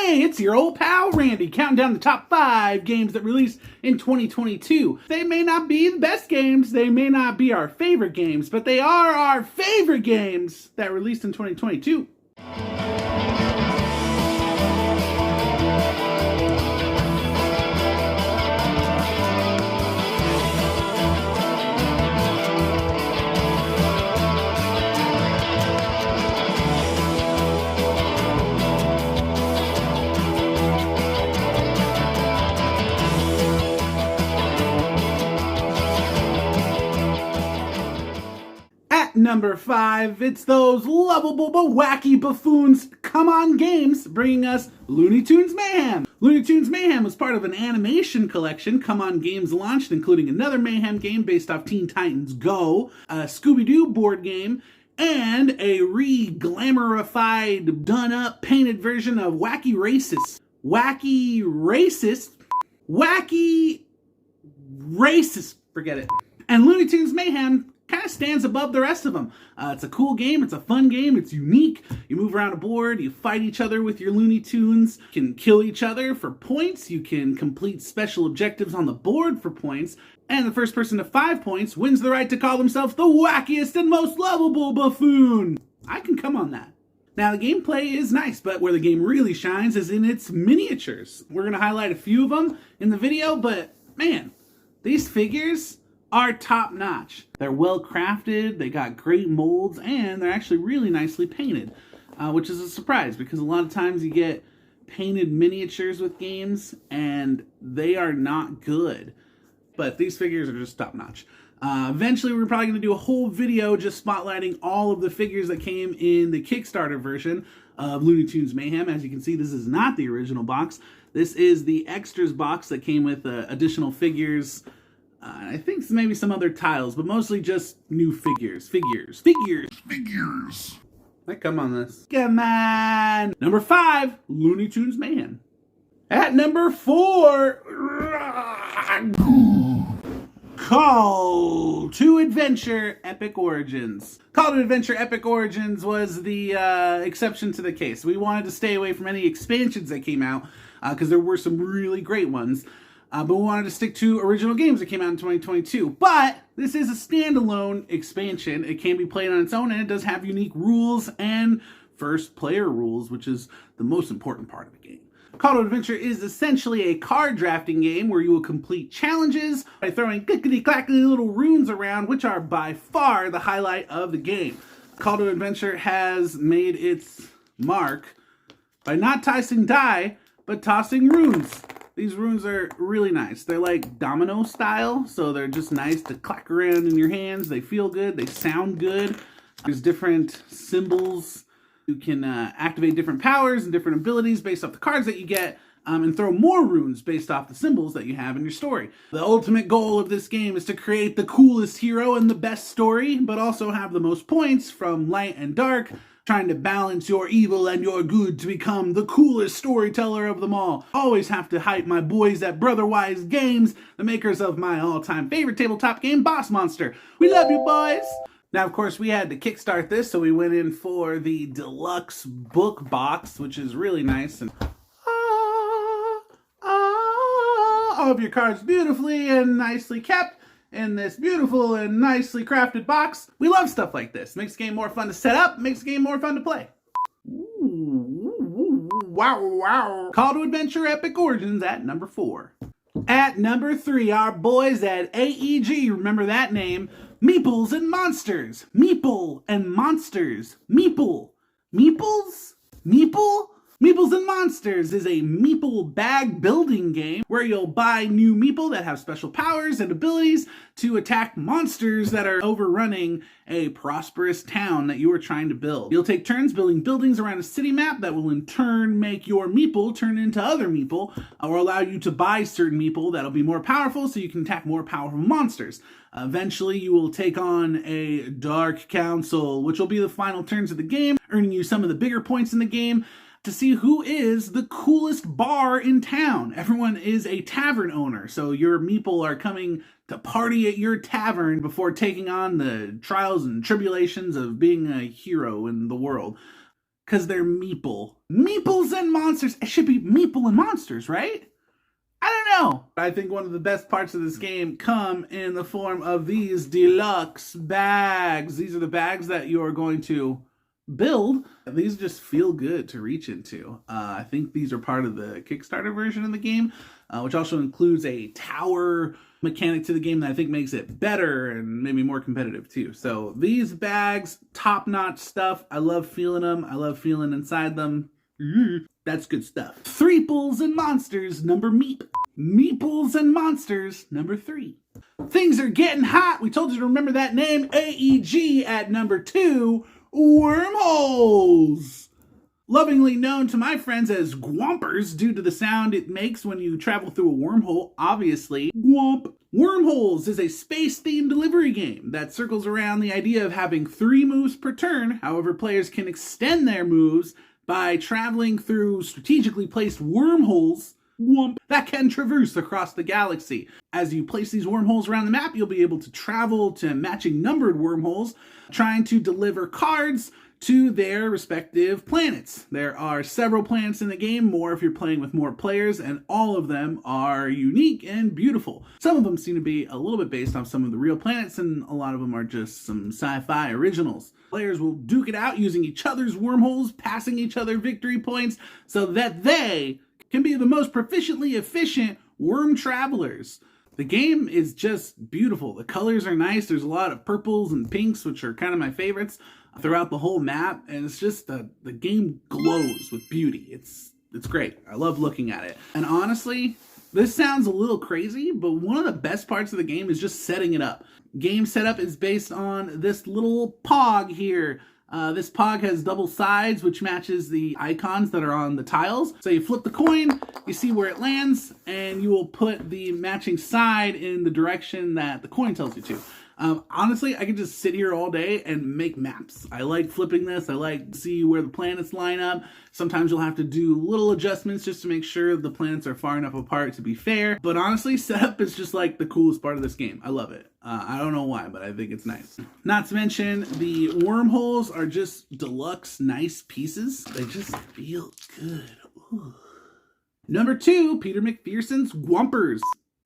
Hey, it's your old pal Randy, counting down the top 5 games that released in 2022. They may not be the best games, they may not be our favorite games, but they are our favorite games that released in 2022. Number 5, it's those lovable but wacky buffoons Come On Games bringing us Looney Tunes Mayhem. Looney Tunes Mayhem was part of an animation collection Come On Games launched, including another Mayhem game based off Teen Titans Go, a Scooby-Doo board game, and a re-glamorified, done-up, painted version of Wacky Racist. Wacky Racist, forget it. And Looney Tunes Mayhem kind of stands above the rest of them. It's a cool game, it's a fun game, it's unique. You move around a board, you fight each other with your Looney Tunes, you can kill each other for points, you can complete special objectives on the board for points, and the first person to 5 points wins the right to call themselves the wackiest and most lovable buffoon. I can come on that. Now, the gameplay is nice, but where the game really shines is in its miniatures. We're going to highlight a few of them in the video, but man, these figures are top-notch. They're well crafted, they got great molds, and they're actually really nicely painted, which is a surprise because a lot of times you get painted miniatures with games and they are not good. But these figures are just top-notch. Eventually we're probably going to do a whole video just spotlighting all of the figures that came in the Kickstarter version of Looney Tunes Mayhem. As you can see, this is not the original box. This is the extras box that came with additional figures. I think maybe some other tiles, but mostly just new figures. Figures. Like, come on this. Come on! Number 5, Looney Tunes Mayhem. At number 4, Call to Adventure Epic Origins. Call to Adventure Epic Origins was the exception to the case. We wanted to stay away from any expansions that came out because there were some really great ones. But we wanted to stick to original games that came out in 2022. But this is a standalone expansion. It can be played on its own, and it does have unique rules and first player rules, which is the most important part of the game. Call to Adventure is essentially a card drafting game where you will complete challenges by throwing clickety-clackety little runes around, which are by far the highlight of the game. Call to Adventure has made its mark by not tossing die, but tossing runes. These runes are really nice. They're like domino style, so they're just nice to clack around in your hands. They feel good, they sound good. There's different symbols. You can activate different powers and different abilities based off the cards that you get, and throw more runes based off the symbols that you have in your story. The ultimate goal of this game is to create the coolest hero and the best story, but also have the most points from light and dark, trying to balance your evil and your good to become the coolest storyteller of them all. Always have to hype my boys at Brotherwise Games, the makers of my all-time favorite tabletop game, Boss Monster. We love you, boys! Now, of course, we had to kickstart this, so we went in for the deluxe book box, which is really nice. And all of your cards beautifully and nicely kept in this beautiful and nicely crafted box. We love stuff like this. Makes the game more fun to set up, makes the game more fun to play. Ooh, wow. Call to Adventure Epic Origins at number 4. At number 3, our boys at AEG, remember that name, Meeples and Monsters. Meeple and Monsters. Meeple. Meeples? Meeple? Meeples and Monsters is a meeple bag building game where you'll buy new meeple that have special powers and abilities to attack monsters that are overrunning a prosperous town that you are trying to build. You'll take turns building buildings around a city map that will in turn make your meeple turn into other meeple, or allow you to buy certain meeple that'll be more powerful so you can attack more powerful monsters. Eventually, you will take on a Dark Council, which will be the final turns of the game, earning you some of the bigger points in the game, to see who is the coolest bar in town. Everyone is a tavern owner, so your meeple are coming to party at your tavern before taking on the trials and tribulations of being a hero in the world. because they're meeple. Meeples and monsters. It should be meeple and monsters, right? I don't know. I think one of the best parts of this game come in the form of these deluxe bags. These are the bags that you are going to build. These just feel good to reach into. I think these are part of the Kickstarter version of the game, which also includes a tower mechanic to the game that I think makes it better and maybe more competitive too. So these bags, top-notch stuff. I love feeling them. I love feeling inside them. That's good stuff. Threeples and Monsters, number Meep. Meeples and Monsters, number 3. Things are getting hot. We told you to remember that name. AEG at number 2, Wormholes. Lovingly known to my friends as Gwompers due to the sound it makes when you travel through a wormhole, obviously. Gwomp. Wormholes is a space-themed delivery game that circles around the idea of having 3 moves per turn. However, players can extend their moves by traveling through strategically placed wormholes that can traverse across the galaxy. As you place these wormholes around the map, you'll be able to travel to matching numbered wormholes, trying to deliver cards to their respective planets. There are several planets in the game, more if you're playing with more players, and all of them are unique and beautiful. Some of them seem to be a little bit based off some of the real planets, and a lot of them are just some sci-fi originals. Players will duke it out using each other's wormholes, passing each other victory points, so that they can be the most proficiently efficient worm travelers. The game is just beautiful. The colors are nice. There's a lot of purples and pinks, which are kind of my favorites, throughout the whole map, and it's just the game glows with beauty. It's great. I love looking at it. And honestly, this sounds a little crazy, but one of the best parts of the game is just setting it up. Game setup is based on this little pog here. This pog has double sides, which matches the icons that are on the tiles. So you flip the coin, you see where it lands, and you will put the matching side in the direction that the coin tells you to. Honestly, I could just sit here all day and make maps. I like flipping this. I like to see where the planets line up. Sometimes you'll have to do little adjustments just to make sure the planets are far enough apart to be fair. But honestly, setup is just like the coolest part of this game. I love it. I don't know why, but I think it's nice. Not to mention, the wormholes are just deluxe, nice pieces. They just feel good. Ooh. Number 2, Peter McPherson's Gwompers.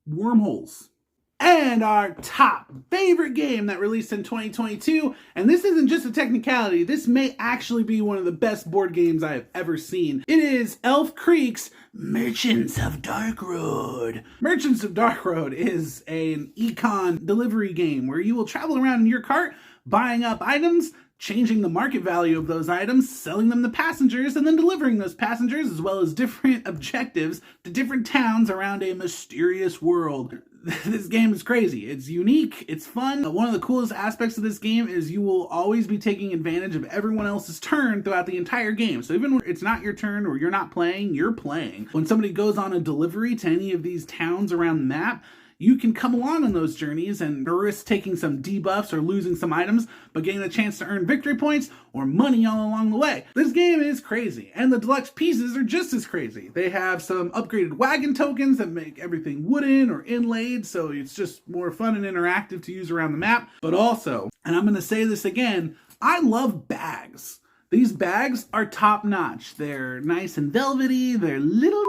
Wormholes. And our top favorite game that released in 2022, and this isn't just a technicality, this may actually be one of the best board games I have ever seen. It is Elf Creek's Merchants of Dark Road. Merchants of Dark Road is an econ delivery game where you will travel around in your cart, buying up items, changing the market value of those items, selling them to passengers, and then delivering those passengers, as well as different objectives, to different towns around a mysterious world. This game is crazy. It's unique. It's fun. One of the coolest aspects of this game is you will always be taking advantage of everyone else's turn throughout the entire game. So even when it's not your turn or you're not playing, you're playing. When somebody goes on a delivery to any of these towns around the map, you can come along on those journeys and risk taking some debuffs or losing some items, but getting the chance to earn victory points or money all along the way. This game is crazy, and the deluxe pieces are just as crazy. They have some upgraded wagon tokens that make everything wooden or inlaid, so it's just more fun and interactive to use around the map. But also, and I'm going to say this again, I love bags. These bags are top notch. They're nice and velvety. They're little.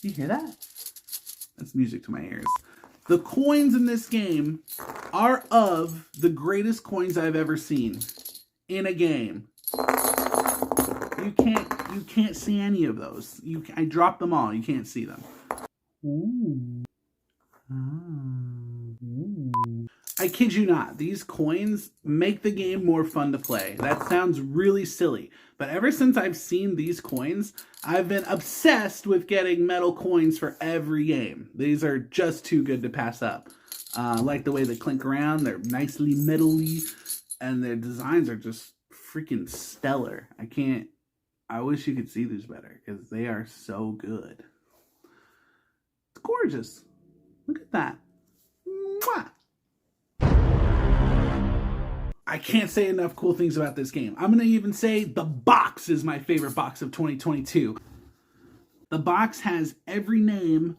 You hear that? That's music to my ears. The coins in this game are of the greatest coins I've ever seen in a game. You can't see any of those. I dropped them all. You can't see them. Ooh. Ooh. I kid you not, these coins make the game more fun to play. That sounds really silly, but ever since I've seen these coins, I've been obsessed with getting metal coins for every game. These are just too good to pass up. I like the way they clink around. They're nicely metally, and their designs are just freaking stellar. I wish you could see these better, because they are so good. It's gorgeous. Look at that. Mwah! I can't say enough cool things about this game. I'm going to even say the box is my favorite box of 2022. The box has every name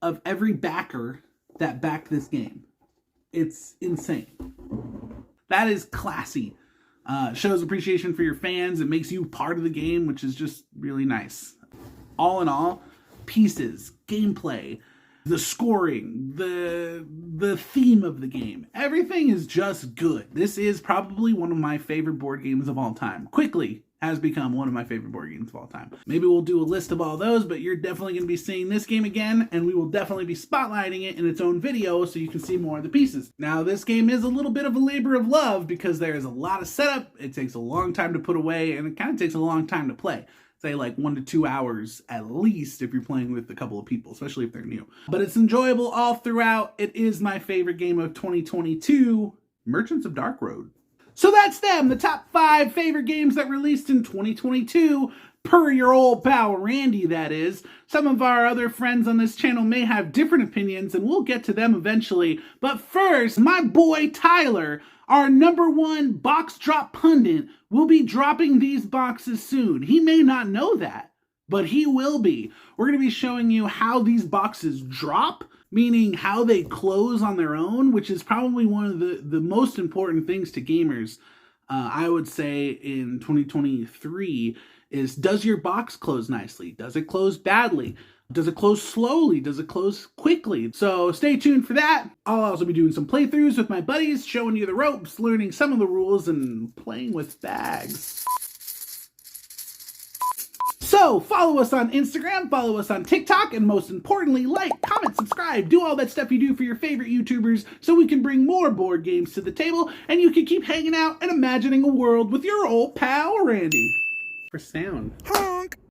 of every backer that backed this game. It's insane. That is classy. Shows appreciation for your fans. It makes you part of the game, which is just really nice. All in all, pieces, gameplay, the scoring, the theme of the game, everything is just good. This is probably one of my favorite board games of all time. Quickly has become one of my favorite board games of all time. Maybe we'll do a list of all those, but you're definitely going to be seeing this game again, and we will definitely be spotlighting it in its own video so you can see more of the pieces. Now, this game is a little bit of a labor of love because there is a lot of setup, it takes a long time to put away, and it kind of takes a long time to play. Say like 1 to 2 hours at least if you're playing with a couple of people, especially if they're new. But it's enjoyable all throughout. It is my favorite game of 2022, Merchants of Dark Road. So that's them, the top 5 favorite games that released in 2022, per your old pal Randy, that is. Some of our other friends on this channel may have different opinions, and we'll get to them eventually. But first, my boy Tyler, our #1 box drop pundit, will be dropping these boxes soon. He may not know that, but he will be. We're going to be showing you how these boxes drop, meaning how they close on their own, which is probably one of the most important things to gamers, I would say, in 2023, is does your box close nicely? Does it close badly? Does it close slowly? Does it close quickly? So stay tuned for that. I'll also be doing some playthroughs with my buddies, showing you the ropes, learning some of the rules, and playing with bags. So follow us on Instagram, follow us on TikTok, and most importantly, like, comment, subscribe, do all that stuff you do for your favorite YouTubers so we can bring more board games to the table and you can keep hanging out and imagining a world with your old pal Randy. For sound. Honk!